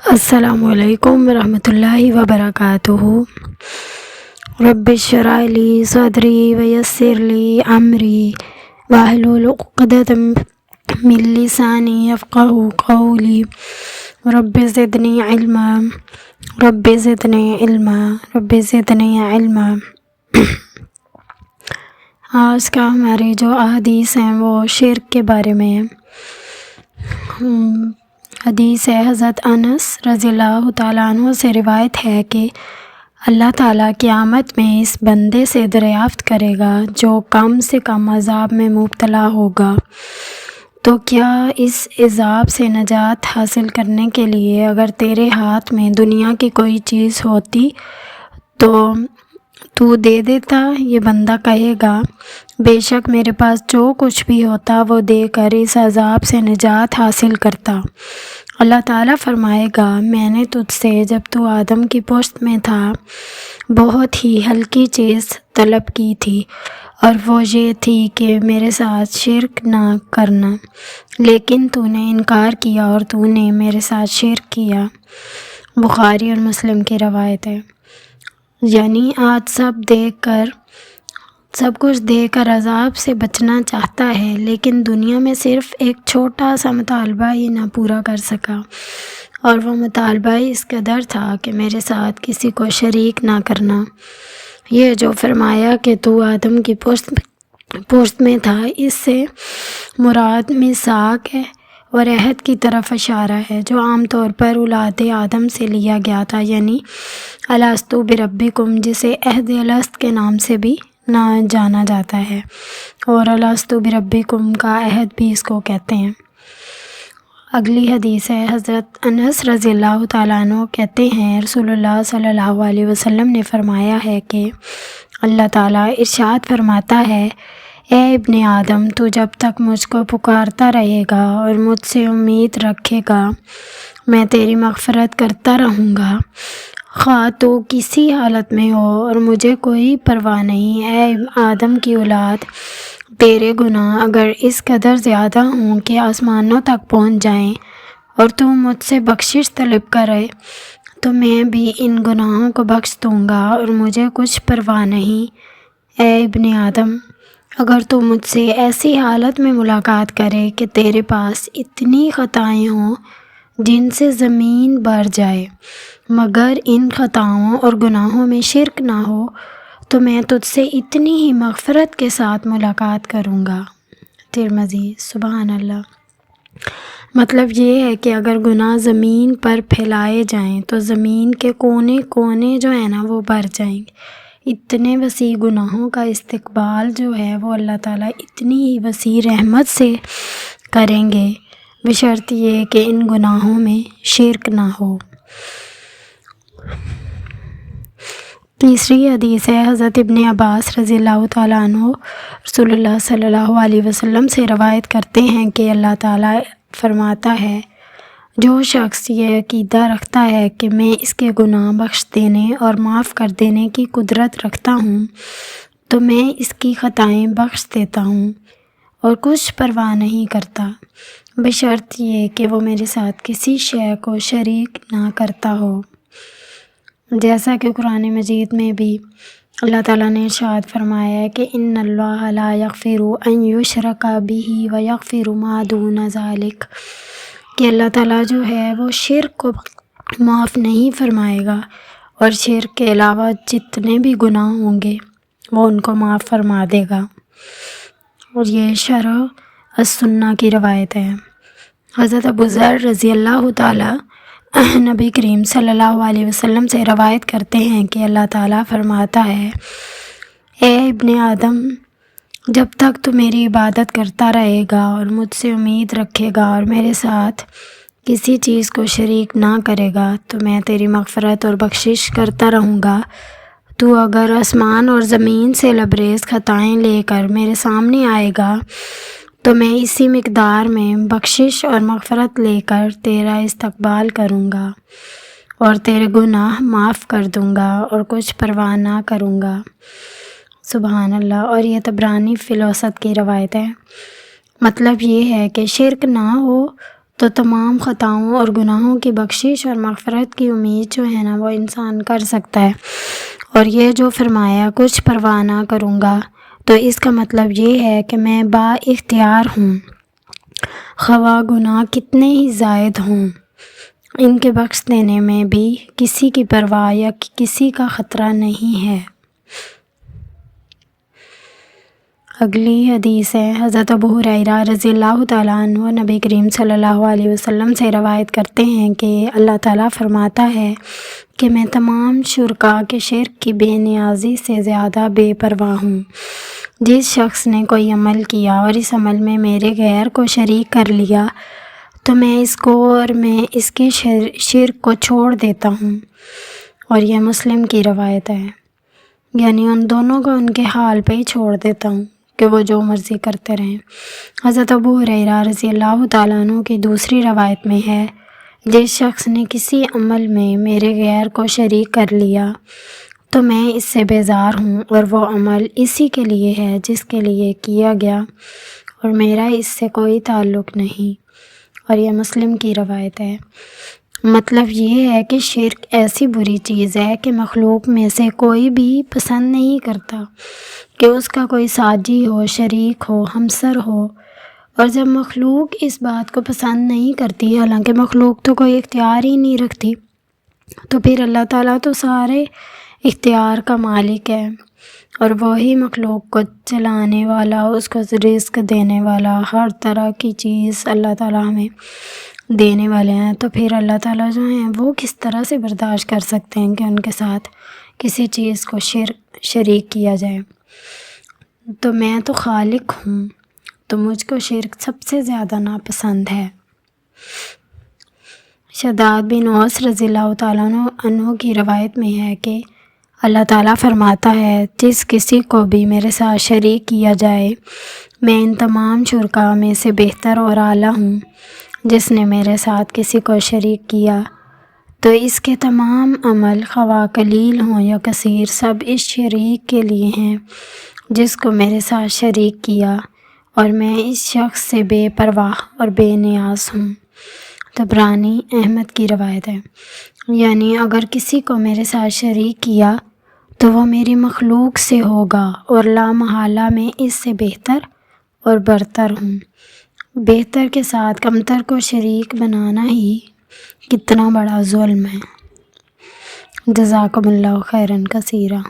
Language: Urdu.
السلام علیکم ورحمۃ اللہ وبرکاتہ۔ رب اشرح لی صدری ویسر لی امری واحلل عقدۃ من لسانی یفقہوا قولی۔ رب زدنی علما رب زدنی علما رب زدنی علما۔ آج کا ہماری جو احادیث ہیں وہ شرک کے بارے میں ہے۔ حدیث ہے حضرت انس رضی اللہ تعالیٰ عنہ سے روایت ہے کہ اللہ تعالیٰ قیامت میں اس بندے سے دریافت کرے گا جو کم سے کم عذاب میں مبتلا ہوگا، تو کیا اس عذاب سے نجات حاصل کرنے کے لیے اگر تیرے ہاتھ میں دنیا کی کوئی چیز ہوتی تو دے دیتا؟ یہ بندہ کہے گا، بے شک میرے پاس جو کچھ بھی ہوتا وہ دے کر اس عذاب سے نجات حاصل کرتا۔ اللہ تعالیٰ فرمائے گا، میں نے تجھ سے جب تو آدم کی پشت میں تھا بہت ہی ہلکی چیز طلب کی تھی، اور وہ یہ تھی کہ میرے ساتھ شرک نہ کرنا، لیکن تو نے انکار کیا اور تو نے میرے ساتھ شرک کیا۔ بخاری اور مسلم کی روایت ہے۔ یعنی آج سب کچھ دے کر عذاب سے بچنا چاہتا ہے، لیکن دنیا میں صرف ایک چھوٹا سا مطالبہ ہی نہ پورا کر سکا، اور وہ مطالبہ اس قدر تھا کہ میرے ساتھ کسی کو شریک نہ کرنا۔ یہ جو فرمایا کہ تو آدم کی پشت میں تھا، اس سے مراد میثاق ہے اور عہد کی طرف اشارہ ہے جو عام طور پر اولاد آدم سے لیا گیا تھا، یعنی الست بربکم، جسے عہد الست کے نام سے بھی جانا جاتا ہے، اور الست بربکم کا عہد بھی اس کو کہتے ہیں۔ اگلی حدیث ہے حضرت انس رضی اللہ تعالیٰ عنہ کہتے ہیں، رسول اللہ صلی اللہ علیہ وسلم نے فرمایا ہے کہ اللہ تعالیٰ ارشاد فرماتا ہے، اے ابن آدم، تو جب تک مجھ کو پکارتا رہے گا اور مجھ سے امید رکھے گا میں تیری مغفرت کرتا رہوں گا، خواہ تو کسی حالت میں ہو اور مجھے کوئی پرواہ نہیں۔ اے آدم کی اولاد، تیرے گناہ اگر اس قدر زیادہ ہوں کہ آسمانوں تک پہنچ جائیں اور تو مجھ سے بخشش طلب کرے تو میں بھی ان گناہوں کو بخش دوں گا اور مجھے کچھ پرواہ نہیں۔ اے ابن آدم، اگر تو مجھ سے ایسی حالت میں ملاقات کرے کہ تیرے پاس اتنی خطائیں ہوں جن سے زمین بھر جائے، مگر ان خطاؤں اور گناہوں میں شرک نہ ہو، تو میں تجھ سے اتنی ہی مغفرت کے ساتھ ملاقات کروں گا۔ ترمذی۔ سبحان اللہ۔ مطلب یہ ہے کہ اگر گناہ زمین پر پھیلائے جائیں تو زمین کے کونے کونے جو ہیں نا وہ بھر جائیں گے۔ اتنے وسیع گناہوں کا استقبال جو ہے وہ اللہ تعالیٰ اتنی ہی وسیع رحمت سے کریں گے، بشرط یہ کہ ان گناہوں میں شرک نہ ہو۔ تیسری حدیث ہے حضرت ابن عباس رضی اللہ تعالیٰ عنہ رسول اللہ صلی اللہ علیہ وسلم سے روایت کرتے ہیں کہ اللہ تعالیٰ فرماتا ہے، جو شخص یہ عقیدہ رکھتا ہے کہ میں اس کے گناہ بخش دینے اور معاف کر دینے کی قدرت رکھتا ہوں تو میں اس کی خطائیں بخش دیتا ہوں اور کچھ پرواہ نہیں کرتا، بشرط یہ کہ وہ میرے ساتھ کسی شے کو شریک نہ کرتا ہو۔ جیسا کہ قرآن مجید میں بھی اللہ تعالیٰ نے ارشاد فرمایا ہے کہ ان اللہ لا یغفر ان یشرک بہ ویغفر ما دون ذلک، کہ اللہ تعالیٰ جو ہے وہ شرک کو معاف نہیں فرمائے گا اور شرک کے علاوہ جتنے بھی گناہ ہوں گے وہ ان کو معاف فرما دے گا۔ اور یہ شرح السنہ کی روایت ہے۔ حضرت ابو ذر رضی اللہ تعالیٰ نبی کریم صلی اللہ علیہ وسلم سے روایت کرتے ہیں کہ اللہ تعالیٰ فرماتا ہے، اے ابن آدم، جب تک تو میری عبادت کرتا رہے گا اور مجھ سے امید رکھے گا اور میرے ساتھ کسی چیز کو شریک نہ کرے گا تو میں تیری مغفرت اور بخشش کرتا رہوں گا۔ تو اگر آسمان اور زمین سے لبریز خطائیں لے کر میرے سامنے آئے گا تو میں اسی مقدار میں بخشش اور مغفرت لے کر تیرا استقبال کروں گا اور تیرے گناہ معاف کر دوں گا اور کچھ پرواہ نہ کروں گا۔ سبحان اللہ۔ اور یہ طبرانی فی الاوسط کی روایت ہے۔ مطلب یہ ہے کہ شرک نہ ہو تو تمام خطاؤں اور گناہوں کی بخشش اور مغفرت کی امید جو ہے نا وہ انسان کر سکتا ہے۔ اور یہ جو فرمایا کچھ پرواہ نہ کروں گا، تو اس کا مطلب یہ ہے کہ میں با اختیار ہوں، خواہ گناہ کتنے ہی زائد ہوں، ان کے بخش دینے میں بھی کسی کی پرواہ یا کسی کا خطرہ نہیں ہے۔ اگلی حدیث ہے، حضرت ابو ہریرہ رضی اللہ تعالیٰ عنہ نبی کریم صلی اللہ علیہ وسلم سے روایت کرتے ہیں کہ اللہ تعالیٰ فرماتا ہے کہ میں تمام شرکاء کے شرک کی بے نیازی سے زیادہ بے پرواہ ہوں۔ جس شخص نے کوئی عمل کیا اور اس عمل میں میرے غیر کو شریک کر لیا تو میں اس کو اور میں اس کے شرک کو چھوڑ دیتا ہوں۔ اور یہ مسلم کی روایت ہے، یعنی ان دونوں کو ان کے حال پہ ہی چھوڑ دیتا ہوں کہ وہ جو مرضی کرتے رہیں۔ حضرت ابو ہریرہ رضی اللہ تعالیٰ عنہ کی دوسری روایت میں ہے، جس شخص نے کسی عمل میں میرے غیر کو شریک کر لیا تو میں اس سے بیزار ہوں، اور وہ عمل اسی کے لیے ہے جس کے لیے کیا گیا، اور میرا اس سے کوئی تعلق نہیں۔ اور یہ مسلم کی روایت ہے۔ مطلب یہ ہے کہ شرک ایسی بری چیز ہے کہ مخلوق میں سے کوئی بھی پسند نہیں کرتا کہ اس کا کوئی ساجی ہو، شریک ہو، ہمسر ہو۔ اور جب مخلوق اس بات کو پسند نہیں کرتی، حالانکہ مخلوق تو کوئی اختیار ہی نہیں رکھتی، تو پھر اللہ تعالیٰ تو سارے اختیار کا مالک ہے، اور وہی مخلوق کو چلانے والا، اس کو رزق دینے والا، ہر طرح کی چیز اللہ تعالیٰ ہمیں دینے والے ہیں۔ تو پھر اللہ تعالیٰ جو ہیں وہ کس طرح سے برداشت کر سکتے ہیں کہ ان کے ساتھ کسی چیز کو شریک کیا جائے؟ تو میں تو خالق ہوں، تو مجھ کو شرک سب سے زیادہ ناپسند ہے۔ شداد بن اوس رضی اللہ تعالیٰ عنہ کی روایت میں ہے کہ اللہ تعالیٰ فرماتا ہے، جس کسی کو بھی میرے ساتھ شریک کیا جائے، میں ان تمام شرکاء میں سے بہتر اور اعلیٰ ہوں۔ جس نے میرے ساتھ کسی کو شریک کیا تو اس کے تمام عمل خواہ قلیل ہوں یا کثیر، سب اس شریک کے لیے ہیں جس کو میرے ساتھ شریک کیا، اور میں اس شخص سے بے پرواہ اور بے نیاز ہوں۔ طبرانی احمد کی روایت ہے، یعنی اگر کسی کو میرے ساتھ شریک کیا تو وہ میری مخلوق سے ہوگا، اور لا محالہ میں اس سے بہتر اور برتر ہوں۔ بہتر کے ساتھ کمتر کو شریک بنانا ہی کتنا بڑا ظلم ہے۔ جزاکم اللہ خیراً کثیرا۔